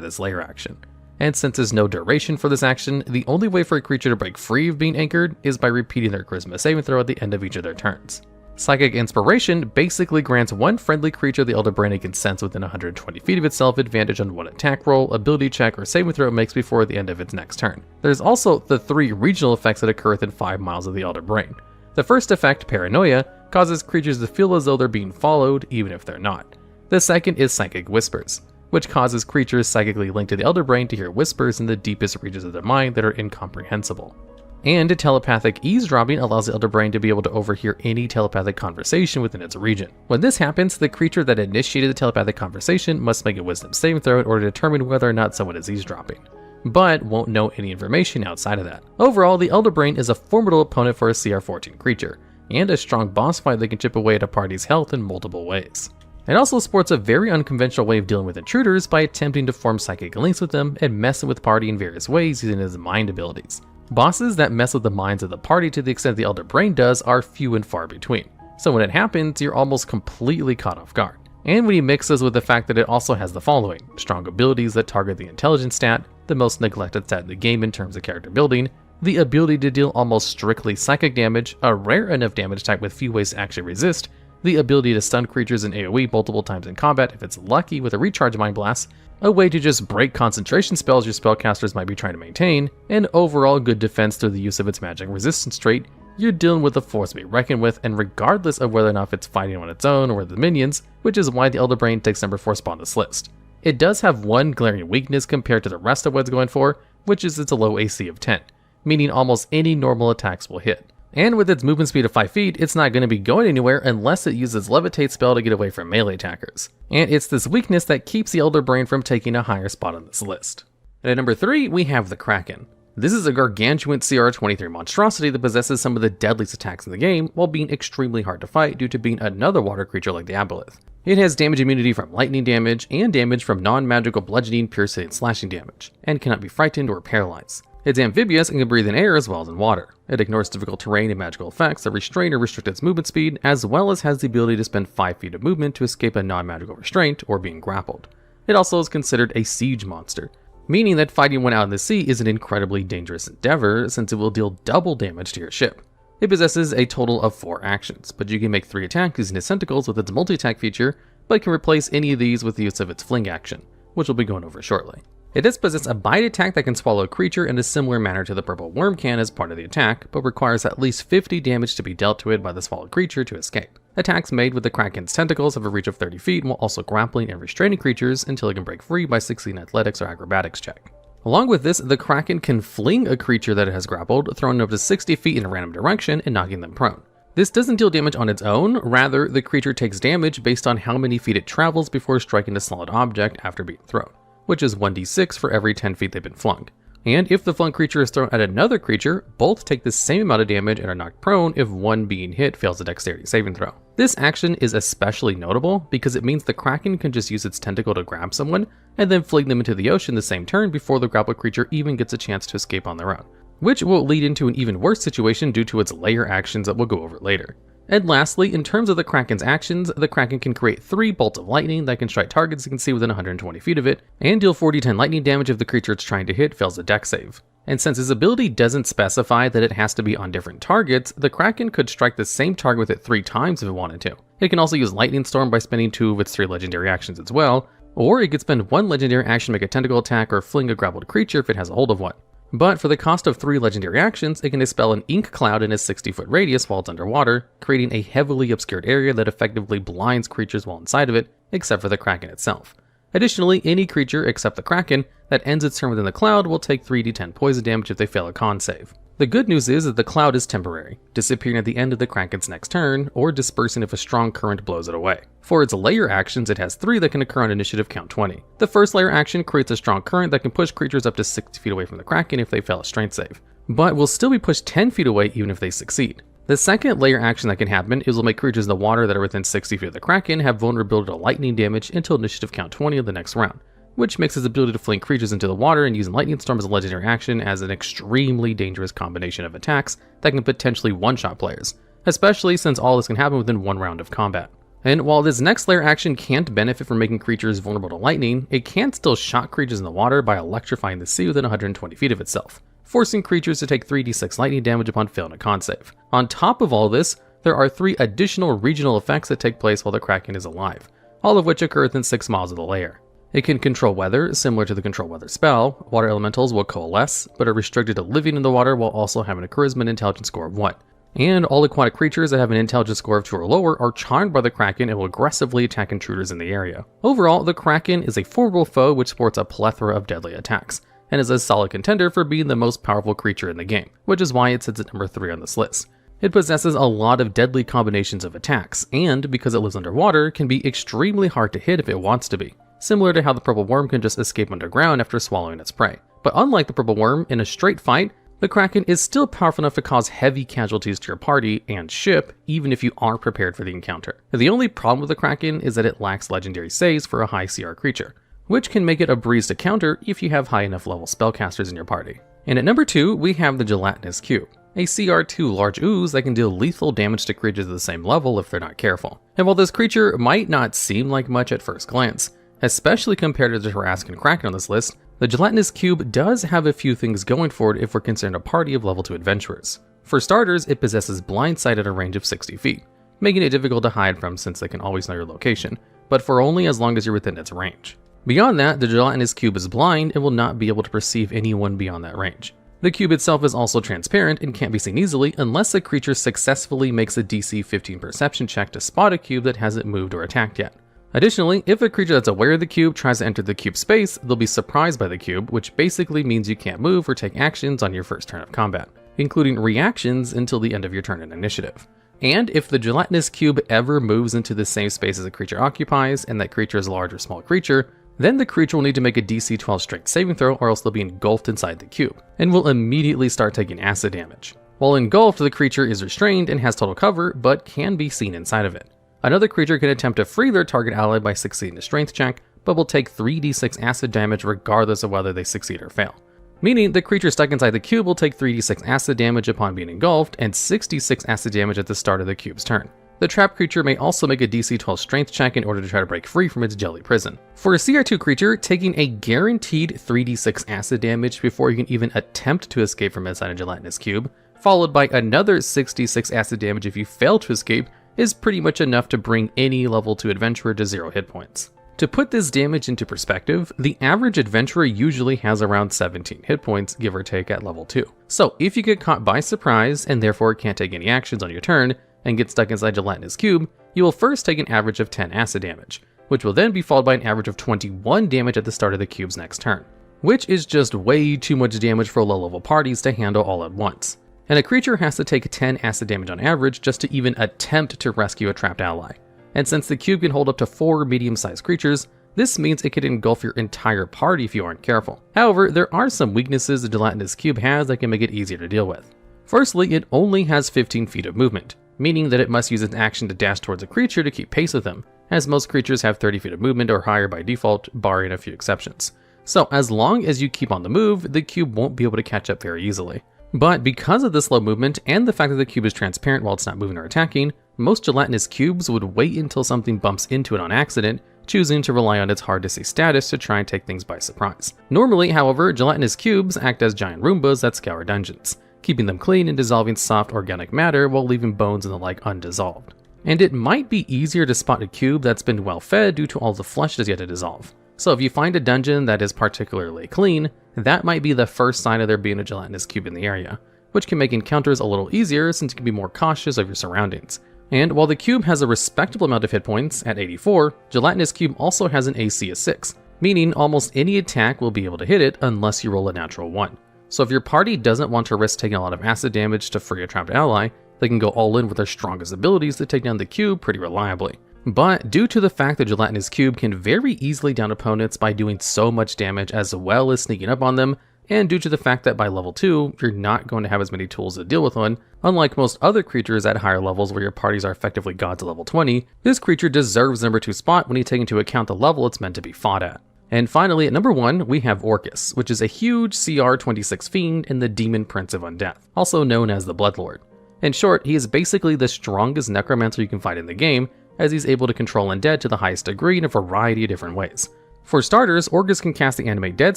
this layer action. And since there's no duration for this action, the only way for a creature to break free of being anchored is by repeating their charisma saving throw at the end of each of their turns. Psychic Inspiration basically grants one friendly creature the Elder Brain can sense within 120 feet of itself advantage on one attack roll, ability check, or saving throw it makes before the end of its next turn. There's also the 3 regional effects that occur within 5 miles of the Elder Brain. The first effect, Paranoia, causes creatures to feel as though they're being followed even if they're not. The second is Psychic Whispers, which causes creatures psychically linked to the Elder Brain to hear whispers in the deepest regions of their mind that are incomprehensible. And Telepathic Eavesdropping allows the Elder Brain to be able to overhear any telepathic conversation within its region. When this happens, the creature that initiated the telepathic conversation must make a wisdom saving throw in order to determine whether or not someone is eavesdropping, but won't know any information outside of that. Overall, the Elder Brain is a formidable opponent for a CR14 creature, and a strong boss fight that can chip away at a party's health in multiple ways. It also sports a very unconventional way of dealing with intruders by attempting to form psychic links with them and messing with party in various ways using his mind abilities. Bosses that mess with the minds of the party to the extent the Elder Brain does are few and far between, so when it happens, you're almost completely caught off guard. And when you mix this with the fact that it also has the following: strong abilities that target the intelligence stat, the most neglected stat in the game in terms of character building, the ability to deal almost strictly psychic damage, a rare enough damage type with few ways to actually resist, the ability to stun creatures in AoE multiple times in combat if it's lucky with a recharge mind blast, a way to just break concentration spells your spellcasters might be trying to maintain, and overall good defense through the use of its magic resistance trait, you're dealing with a force to be reckoned with, and regardless of whether or not it's fighting on its own or with the minions, which is why the Elder Brain takes number 4 spot on this list. It does have one glaring weakness compared to the rest of what it's going for, which is its low AC of 10, meaning almost any normal attacks will hit. And with its movement speed of 5 feet, it's not going to be going anywhere unless it uses Levitate spell to get away from melee attackers. And it's this weakness that keeps the Elder Brain from taking a higher spot on this list. And at number 3, we have the Kraken. This is a gargantuan CR23 monstrosity that possesses some of the deadliest attacks in the game, while being extremely hard to fight due to being another water creature like the Aboleth. It has damage immunity from lightning damage, and damage from non-magical bludgeoning, piercing, and slashing damage, and cannot be frightened or paralyzed. It's amphibious and can breathe in air as well as in water. It ignores difficult terrain and magical effects that restrain or restrict its movement speed, as well as has the ability to spend 5 feet of movement to escape a non-magical restraint or being grappled. It also is considered a siege monster, meaning that fighting one out in the sea is an incredibly dangerous endeavor since it will deal double damage to your ship. It possesses a total of 4 actions, but you can make 3 attacks using its tentacles with its multi-attack feature, but can replace any of these with the use of its fling action, which we'll be going over shortly. It does possess a bite attack that can swallow a creature in a similar manner to the purple worm can as part of the attack, but requires at least 50 damage to be dealt to it by the swallowed creature to escape. Attacks made with the Kraken's tentacles have a reach of 30 feet while also grappling and restraining creatures until it can break free by succeeding athletics or acrobatics check. Along with this, the Kraken can fling a creature that it has grappled, throwing them up to 60 feet in a random direction and knocking them prone. This doesn't deal damage on its own, rather the creature takes damage based on how many feet it travels before striking a solid object after being thrown, which is 1d6 for every 10 feet they've been flung. And if the flung creature is thrown at another creature, both take the same amount of damage and are knocked prone if one being hit fails a dexterity saving throw. This action is especially notable because it means the Kraken can just use its tentacle to grab someone and then fling them into the ocean the same turn before the grappled creature even gets a chance to escape on their own, which will lead into an even worse situation due to its layer actions that we'll go over later. And lastly, in terms of the Kraken's actions, the Kraken can create 3 bolts of lightning that can strike targets it can see within 120 feet of it, and deal 4d10 lightning damage if the creature it's trying to hit fails a dex save. And since his ability doesn't specify that it has to be on different targets, the Kraken could strike the same target with it 3 times if it wanted to. It can also use Lightning Storm by spending 2 of its 3 legendary actions as well, or it could spend 1 legendary action to make a tentacle attack or fling a grappled creature if it has a hold of one. But for the cost of 3 legendary actions, it can dispel an ink cloud in a 60-foot radius while it's underwater, creating a heavily obscured area that effectively blinds creatures while inside of it, except for the Kraken itself. Additionally, any creature except the Kraken that ends its turn within the cloud will take 3d10 poison damage if they fail a con save. The good news is that the cloud is temporary, disappearing at the end of the Kraken's next turn, or dispersing if a strong current blows it away. For its layer actions, it has 3 that can occur on initiative count 20. The first layer action creates a strong current that can push creatures up to 60 feet away from the Kraken if they fail a strength save, but will still be pushed 10 feet away even if they succeed. The second layer action that can happen is will make creatures in the water that are within 60 feet of the Kraken have vulnerability to lightning damage until initiative count 20 of the next round, which makes his ability to fling creatures into the water and using Lightning Storm as a legendary action as an extremely dangerous combination of attacks that can potentially one-shot players, especially since all this can happen within 1 round of combat. And while this next layer action can't benefit from making creatures vulnerable to lightning, it can still shock creatures in the water by electrifying the sea within 120 feet of itself, forcing creatures to take 3d6 lightning damage upon failing a con save. On top of all this, there are 3 additional regional effects that take place while the Kraken is alive, all of which occur within 6 miles of the lair. It can control weather, similar to the control weather spell. Water elementals will coalesce, but are restricted to living in the water while also having a charisma and intelligence score of 1. And all aquatic creatures that have an intelligence score of 2 or lower are charmed by the Kraken and will aggressively attack intruders in the area. Overall, the Kraken is a formidable foe which sports a plethora of deadly attacks, and is a solid contender for being the most powerful creature in the game, which is why it sits at number 3 on this list. It possesses a lot of deadly combinations of attacks, and because it lives underwater, can be extremely hard to hit if it wants to be, similar to how the purple worm can just escape underground after swallowing its prey. But unlike the purple worm, in a straight fight, the Kraken is still powerful enough to cause heavy casualties to your party and ship, even if you aren't prepared for the encounter. The only problem with the Kraken is that it lacks legendary saves for a high CR creature, which can make it a breeze to counter if you have high enough level spellcasters in your party. And at number 2, we have the Gelatinous Cube, a CR2 large ooze that can deal lethal damage to creatures at the same level if they're not careful. And while this creature might not seem like much at first glance, especially compared to the Tarrasque and Kraken on this list, the Gelatinous Cube does have a few things going for it if we're considering a party of level 2 adventurers. For starters, it possesses blind sight at a range of 60 feet, making it difficult to hide from since they can always know your location, but for only as long as you're within its range. Beyond that, the Gelatinous Cube is blind and will not be able to perceive anyone beyond that range. The cube itself is also transparent and can't be seen easily unless a creature successfully makes a DC 15 perception check to spot a cube that hasn't moved or attacked yet. Additionally, if a creature that's aware of the cube tries to enter the cube space, they'll be surprised by the cube, which basically means you can't move or take actions on your first turn of combat, including reactions until the end of your turn in initiative. And if the Gelatinous Cube ever moves into the same space as a creature occupies, and that creature is a large or small creature, then the creature will need to make a DC 12 strength saving throw or else they'll be engulfed inside the cube, and will immediately start taking acid damage. While engulfed, the creature is restrained and has total cover, but can be seen inside of it. Another creature can attempt to free their target ally by succeeding a strength check, but will take 3d6 acid damage regardless of whether they succeed or fail. Meaning the creature stuck inside the cube will take 3d6 acid damage upon being engulfed and 66 acid damage at the start of the cube's turn. The trapped creature may also make a DC 12 strength check in order to try to break free from its jelly prison. For a CR2 creature, taking a guaranteed 3d6 acid damage before you can even attempt to escape from inside a Gelatinous Cube, followed by another 66 acid damage if you fail to escape, is pretty much enough to bring any level 2 adventurer to 0 hit points. To put this damage into perspective, the average adventurer usually has around 17 hit points, give or take, at level 2. So if you get caught by surprise and therefore can't take any actions on your turn, and get stuck inside Gelatinous Cube, you will first take an average of 10 acid damage, which will then be followed by an average of 21 damage at the start of the cube's next turn, which is just way too much damage for low level parties to handle all at once. and a creature has to take 10 acid damage on average just to even attempt to rescue a trapped ally. And since the cube can hold up to 4 medium-sized creatures, this means it could engulf your entire party if you aren't careful. However, there are some weaknesses the Gelatinous Cube has that can make it easier to deal with. Firstly, it only has 15 feet of movement, meaning that it must use its action to dash towards a creature to keep pace with them, as most creatures have 30 feet of movement or higher by default, barring a few exceptions. So as long as you keep on the move, the cube won't be able to catch up very easily. But because of this low movement and the fact that the cube is transparent while it's not moving or attacking, most Gelatinous Cubes would wait until something bumps into it on accident, choosing to rely on its hard-to-see status to try and take things by surprise. Normally, however, Gelatinous Cubes act as giant Roombas that scour dungeons, keeping them clean and dissolving soft organic matter while leaving bones and the like undissolved. And it might be easier to spot a cube that's been well fed due to all the flesh that's yet to dissolve. So if you find a dungeon that is particularly clean, that might be the first sign of there being a Gelatinous Cube in the area, which can make encounters a little easier since you can be more cautious of your surroundings. And while the cube has a respectable amount of hit points at 84, Gelatinous Cube also has an AC of 6, meaning almost any attack will be able to hit it unless you roll a natural 1. So if your party doesn't want to risk taking a lot of acid damage to free a trapped ally, they can go all in with their strongest abilities to take down the cube pretty reliably. But due to the fact that Gelatinous Cube can very easily down opponents by doing so much damage as well as sneaking up on them, and due to the fact that by level 2, you're not going to have as many tools to deal with one, unlike most other creatures at higher levels where your parties are effectively gods at level 20, this creature deserves the number 2 spot when you take into account the level it's meant to be fought at. And finally, at number 1, we have Orcus, which is a huge CR26 fiend and the Demon Prince of Undeath, also known as the Bloodlord. In short, he is basically the strongest necromancer you can fight in the game, as he's able to control undead to the highest degree in a variety of different ways. For starters, Orcus can cast the Animate Dead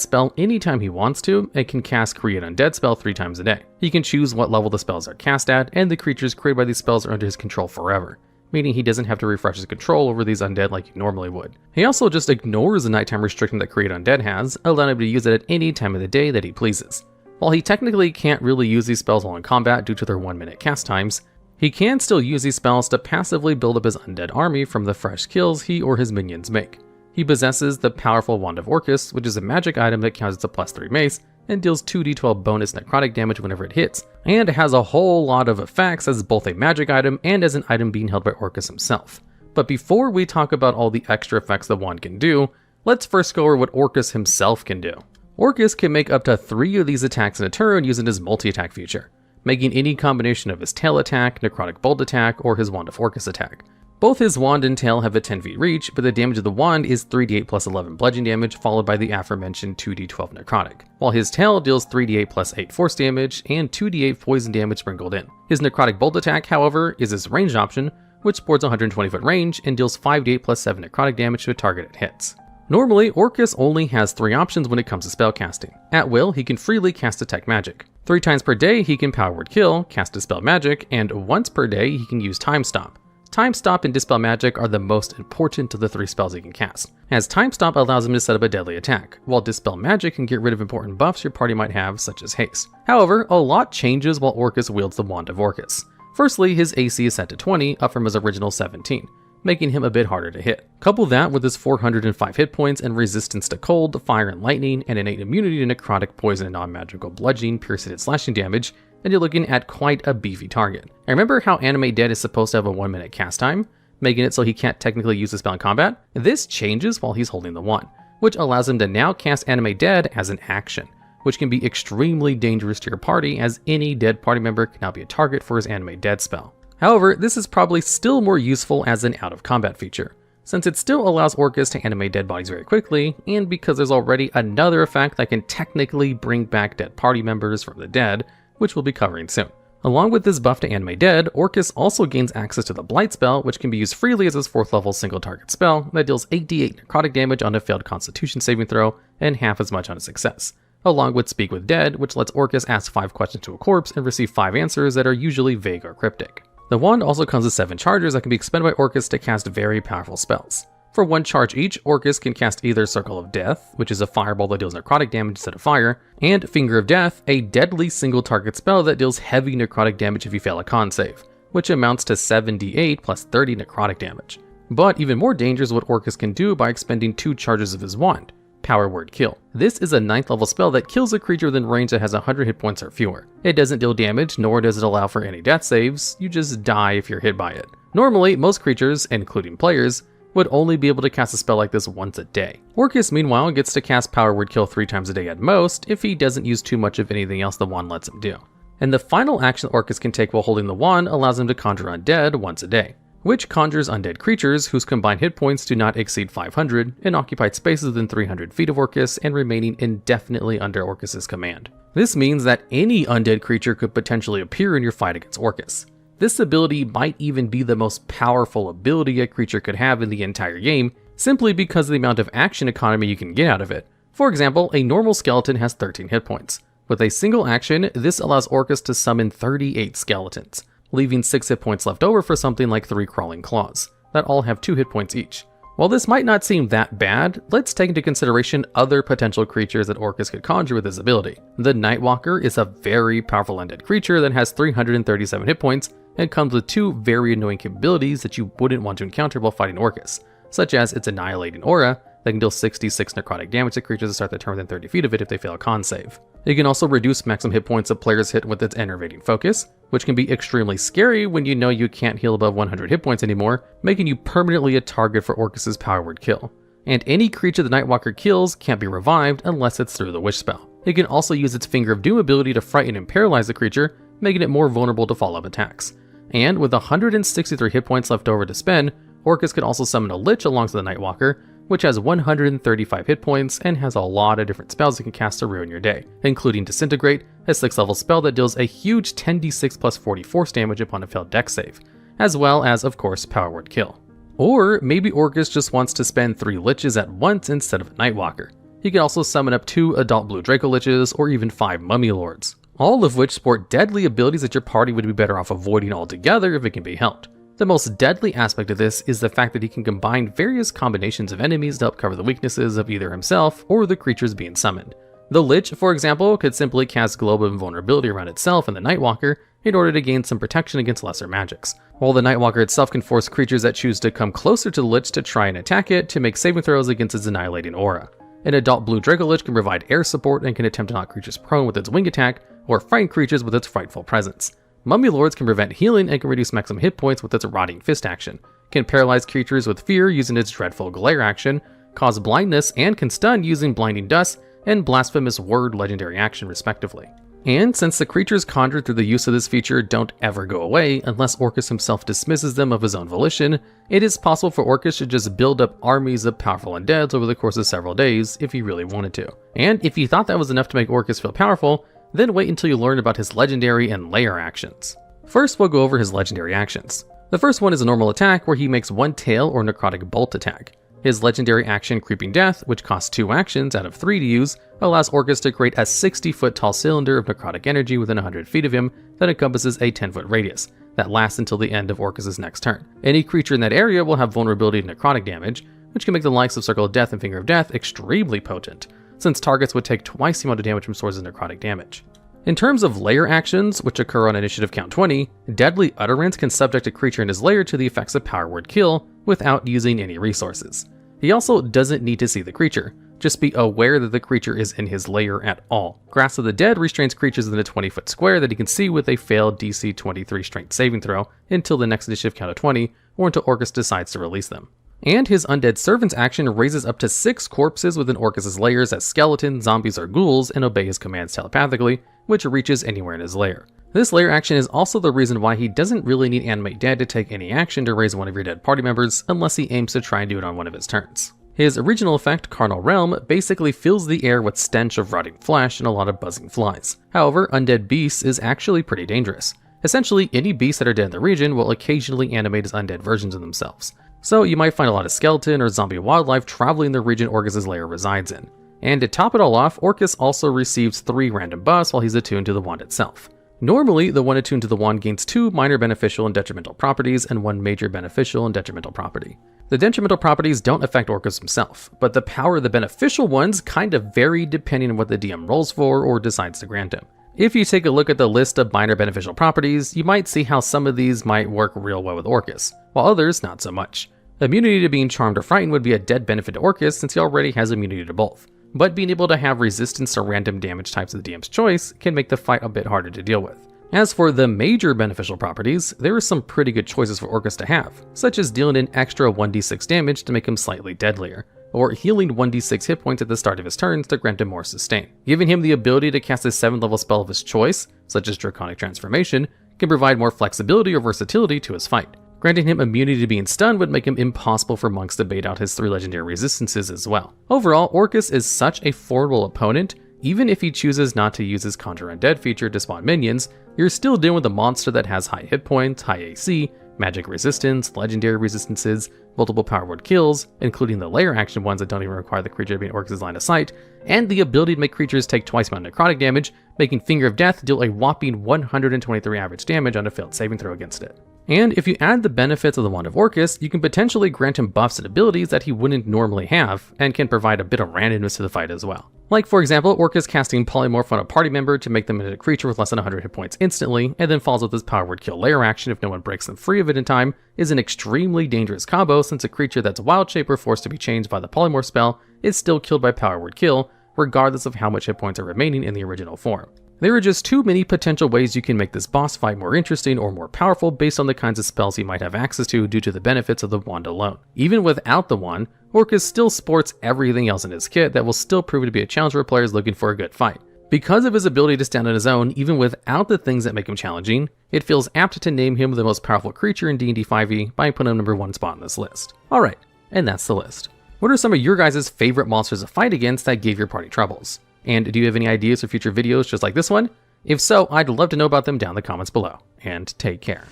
spell anytime he wants to, and can cast Create Undead spell 3 times a day. He can choose what level the spells are cast at, and the creatures created by these spells are under his control forever, meaning he doesn't have to refresh his control over these undead like he normally would. He also just ignores the nighttime restriction that Create Undead has, allowing him to use it at any time of the day that he pleases. While he technically can't really use these spells while in combat due to their 1-minute cast times, he can still use these spells to passively build up his undead army from the fresh kills he or his minions make. He possesses the powerful Wand of Orcus, which is a magic item that counts as a +3 mace and deals 2d12 bonus necrotic damage whenever it hits, and has a whole lot of effects as both a magic item and as an item being held by Orcus himself. But before we talk about all the extra effects the wand can do, let's first go over what Orcus himself can do. Orcus can make up to 3 of these attacks in a turn using his multi-attack feature, making any combination of his tail attack, necrotic bolt attack, or his Wand of Orcus attack. Both his wand and tail have a 10 feet reach, but the damage of the wand is 3d8 plus 11 bludgeoning damage, followed by the aforementioned 2d12 necrotic, while his tail deals 3d8 plus 8 force damage and 2d8 poison damage sprinkled in. His necrotic bolt attack, however, is his ranged option, which sports 120 foot range and deals 5d8 plus 7 necrotic damage to a target it hits. Normally, Orcus only has 3 options when it comes to spellcasting. At will, he can freely cast Detect Magic. 3 times per day, he can Power Word Kill, cast Dispel Magic, and once per day, he can use Time Stop. Time Stop and Dispel Magic are the most important of the 3 spells he can cast, as Time Stop allows him to set up a deadly attack, while Dispel Magic can get rid of important buffs your party might have, such as haste. However, a lot changes while Orcus wields the Wand of Orcus. Firstly, his AC is set to 20, up from his original 17, making him a bit harder to hit. Couple that with his 405 hit points and resistance to cold, fire, and lightning, and innate immunity to necrotic, poison, and non-magical bludgeoning, piercing, and slashing damage, and you're looking at quite a beefy target. And remember how Animate Dead is supposed to have a 1-minute cast time, making it so he can't technically use the spell in combat? This changes while he's holding the wand, which allows him to now cast Animate Dead as an action, which can be extremely dangerous to your party, as any dead party member can now be a target for his Animate Dead spell. However, this is probably still more useful as an out-of-combat feature, since it still allows Orcus to animate dead bodies very quickly, and because there's already another effect that can technically bring back dead party members from the dead, which we'll be covering soon. Along with this buff to Animate Dead, Orcus also gains access to the Blight spell, which can be used freely as his 4th level single target spell that deals 8d8 necrotic damage on a failed Constitution saving throw and half as much on a success, along with Speak with Dead, which lets Orcus ask 5 questions to a corpse and receive 5 answers that are usually vague or cryptic. The wand also comes with 7 charges that can be expended by Orcus to cast very powerful spells. For 1 charge each, Orcus can cast either Circle of Death, which is a fireball that deals necrotic damage instead of fire, and Finger of Death, a deadly single target spell that deals heavy necrotic damage if you fail a con save, which amounts to 7d8 plus 30 necrotic damage. But even more dangerous is what Orcus can do by expending 2 charges of his wand, Power Word Kill. This is a 9th level spell that kills a creature within range that has 100 hit points or fewer. It doesn't deal damage, nor does it allow for any death saves, you just die if you're hit by it. Normally, most creatures, including players, would only be able to cast a spell like this once a day. Orcus, meanwhile, gets to cast Power Word Kill 3 times a day at most, if he doesn't use too much of anything else the wand lets him do. And the final action Orcus can take while holding the wand allows him to conjure undead once a day, which conjures undead creatures whose combined hit points do not exceed 500 in occupied spaces within 300 feet of Orcus and remaining indefinitely under Orcus's command. This means that any undead creature could potentially appear in your fight against Orcus. This ability might even be the most powerful ability a creature could have in the entire game, simply because of the amount of action economy you can get out of it. For example, a normal skeleton has 13 hit points. With a single action, this allows Orcus to summon 38 skeletons, leaving 6 hit points left over for something like 3 crawling claws, that all have 2 hit points each. While this might not seem that bad, let's take into consideration other potential creatures that Orcus could conjure with this ability. The Nightwalker is a very powerful undead creature that has 337 hit points and comes with 2 very annoying capabilities that you wouldn't want to encounter while fighting Orcus, such as its Annihilating Aura that can deal 66 necrotic damage to creatures that start the turn within 30 feet of it if they fail a con save. It can also reduce maximum hit points of players hit with its Enervating Focus, which can be extremely scary when you know you can't heal above 100 hit points anymore, making you permanently a target for Orcus's Power Word Kill. And any creature the Nightwalker kills can't be revived unless it's through the Wish spell. It can also use its Finger of Doom ability to frighten and paralyze the creature, making it more vulnerable to follow-up attacks. And with 163 hit points left over to spend, Orcus could also summon a Lich alongside the Nightwalker, which has 135 hit points and has a lot of different spells it can cast to ruin your day, including Disintegrate, a 6th level spell that deals a huge 10d6 plus 40 force damage upon a failed dex save, as well as, of course, Power Word Kill. Or maybe Orcus just wants to spend 3 Liches at once instead of a Nightwalker. He can also summon up 2 Adult Blue Draco Liches or even 5 Mummy Lords, all of which sport deadly abilities that your party would be better off avoiding altogether if it can be helped. The most deadly aspect of this is the fact that he can combine various combinations of enemies to help cover the weaknesses of either himself or the creatures being summoned. The Lich, for example, could simply cast Globe of Invulnerability around itself and the Nightwalker in order to gain some protection against lesser magics, while the Nightwalker itself can force creatures that choose to come closer to the Lich to try and attack it to make saving throws against its Annihilating Aura. An Adult Blue Draco Lich can provide air support and can attempt to knock creatures prone with its wing attack or frighten creatures with its frightful presence. Mummy Lords can prevent healing and can reduce maximum hit points with its Rotting Fist action, can paralyze creatures with fear using its Dreadful Glare action, cause blindness and can stun using Blinding Dust and Blasphemous Word legendary action respectively. And since the creatures conjured through the use of this feature don't ever go away unless Orcus himself dismisses them of his own volition, it is possible for Orcus to just build up armies of powerful undeads over the course of several days if he really wanted to. And if you thought that was enough to make Orcus feel powerful, then wait until you learn about his legendary and lair actions. First, we'll go over his legendary actions. The first one is a normal attack where he makes 1 tail or necrotic bolt attack. His legendary action Creeping Death, which costs 2 actions out of 3 to use, allows Orcus to create a 60-foot tall cylinder of necrotic energy within 100 feet of him that encompasses a 10-foot radius, that lasts until the end of Orcus's next turn. Any creature in that area will have vulnerability to necrotic damage, which can make the likes of Circle of Death and Finger of Death extremely potent, since targets would take twice the amount of damage from sources of necrotic damage. In terms of lair actions, which occur on initiative count 20, Deadly Utterance can subject a creature in his lair to the effects of Power Word Kill without using any resources. He also doesn't need to see the creature, just be aware that the creature is in his lair at all. Grasp of the Dead restrains creatures within a 20-foot square that he can see with a failed DC 23 strength saving throw until the next initiative count of 20, or until Orcus decides to release them. And his Undead Servant's action raises up to 6 corpses within Orcus's lairs as skeletons, zombies, or ghouls and obey his commands telepathically, which reaches anywhere in his lair. This lair action is also the reason why he doesn't really need Animate Dead to take any action to raise one of your dead party members unless he aims to try and do it on one of his turns. His original effect, Carnal Realm, basically fills the air with stench of rotting flesh and a lot of buzzing flies. However, Undead Beasts is actually pretty dangerous. Essentially, any beasts that are dead in the region will occasionally animate as undead versions of themselves. So you might find a lot of skeleton or zombie wildlife traveling the region Orcus's lair resides in. And to top it all off, Orcus also receives 3 random buffs while he's attuned to the wand itself. Normally, the one attuned to the wand gains 2 minor beneficial and detrimental properties and 1 major beneficial and detrimental property. The detrimental properties don't affect Orcus himself, but the power of the beneficial ones kind of vary depending on what the DM rolls for or decides to grant him. If you take a look at the list of minor beneficial properties, you might see how some of these might work real well with Orcus, while others not so much. Immunity to being charmed or frightened would be a dead benefit to Orcus since he already has immunity to both, but being able to have resistance to random damage types of the DM's choice can make the fight a bit harder to deal with. As for the major beneficial properties, there are some pretty good choices for Orcus to have, such as dealing an extra 1d6 damage to make him slightly deadlier, or healing 1d6 hit points at the start of his turns to grant him more sustain. Giving him the ability to cast a 7th level spell of his choice, such as Draconic Transformation, can provide more flexibility or versatility to his fight. Granting him immunity to being stunned would make him impossible for monks to bait out his 3 legendary resistances as well. Overall, Orcus is such a formidable opponent. Even if he chooses not to use his Conjure Undead feature to spawn minions, you're still dealing with a monster that has high hit points, high AC, magic resistance, legendary resistances, multiple power word kills, including the layer action ones that don't even require the creature to be in Orcus' line of sight, and the ability to make creatures take twice amount of necrotic damage, making Finger of Death deal a whopping 123 average damage on a failed saving throw against it. And if you add the benefits of the Wand of Orcus, you can potentially grant him buffs and abilities that he wouldn't normally have, and can provide a bit of randomness to the fight as well. Like for example, Orcus casting Polymorph on a party member to make them into a creature with less than 100 hit points instantly, and then follows with his power word kill layer action if no one breaks them free of it in time, is an extremely dangerous combo since a creature that's wild shape or forced to be changed by the Polymorph spell is still killed by power word kill, regardless of how much hit points are remaining in the original form. There are just too many potential ways you can make this boss fight more interesting or more powerful based on the kinds of spells you might have access to due to the benefits of the wand alone. Even without the wand, Orcus still sports everything else in his kit that will still prove to be a challenge for players looking for a good fight. Because of his ability to stand on his own, even without the things that make him challenging, it feels apt to name him the most powerful creature in D&D 5e by putting him number 1 spot on this list. Alright, and that's the list. What are some of your guys' favorite monsters to fight against that gave your party troubles? And do you have any ideas for future videos just like this one? If so, I'd love to know about them down in the comments below. And take care.